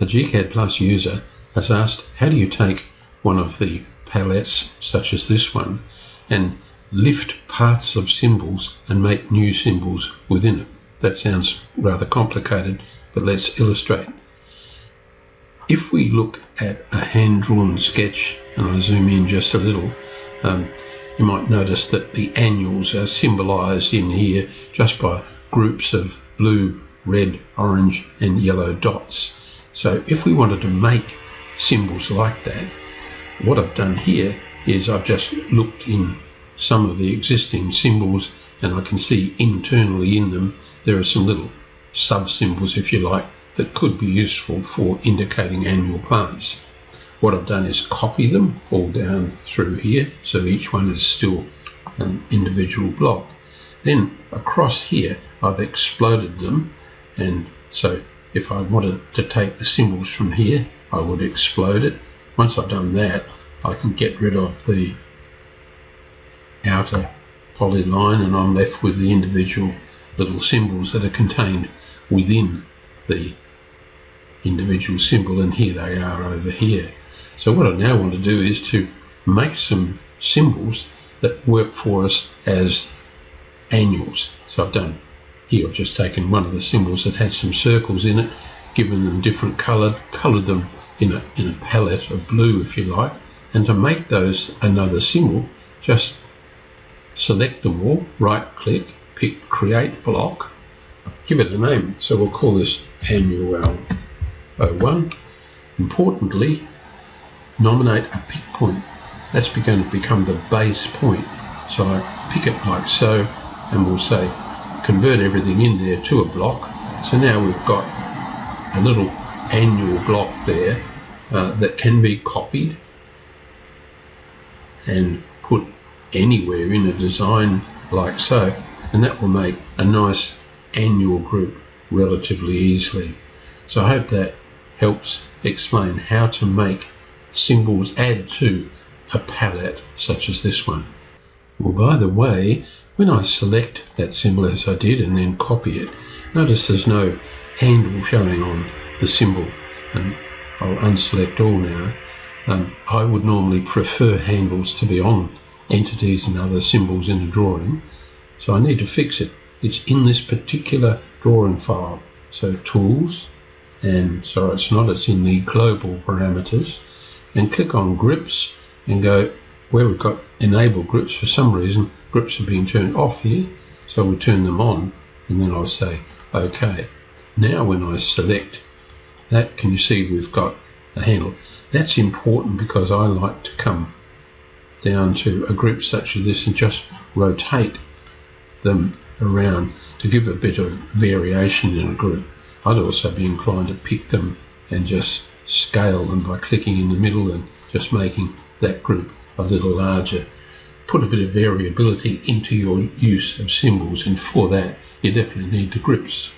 A gCADPlus user has asked, how do you take one of the palettes, such as this one, and lift parts of symbols and make new symbols within it? That sounds rather complicated, but let's illustrate. If we look at a hand-drawn sketch, and I zoom in just a little, you might notice that the annuals are symbolized in here just by groups of blue, red, orange and yellow dots. So if we wanted to make symbols like that, what I've done here is I've just looked in some of the existing symbols, and I can see internally in them there are some little sub-symbols, if you like, that could be useful for indicating annual plants. What I've done is copy them all down through here, so each one is still an individual block. Then across here I've exploded them, and so if I wanted to take the symbols from here, I would explode it. Once I've done that, I can get rid of the outer polyline, and I'm left with the individual little symbols that are contained within the individual symbol, and here they are over here. So what I now want to do is to make some symbols that work for us as annuals. So I've done here, I've just taken one of the symbols that had some circles in it, given them different coloured them in a palette of blue, if you like. And to make those another symbol, just select them all, right click, pick create block, give it a name. So we'll call this annual 01. Importantly, nominate a pick point. That's going to become the base point. So I pick it like so, and we'll say convert everything in there to a block. So now we've got a little annual block there that can be copied and put anywhere in a design like so, and that will make a nice annual group relatively easily. So I hope that helps explain how to make symbols add to a palette such as this one. Well, by the way, when I select that symbol as I did and then copy it, notice there's no handle showing on the symbol, and I'll unselect all now. I would normally prefer handles to be on entities and other symbols in a drawing, so I need to fix it. It's in this particular drawing file, so tools, and sorry it's not, it's in the global parameters, and click on grips and go where we've got enable grips. For some reason grips are being turned off here, so we turn them on, and then I'll say OK. Now when I select that, can you see we've got a handle? That's important because I like to come down to a group such as this and just rotate them around to give a bit of variation in a group. I'd also be inclined to pick them and just scale them by clicking in the middle and just making that group a little larger. Put a bit of variability into your use of symbols, and for that you definitely need the grips.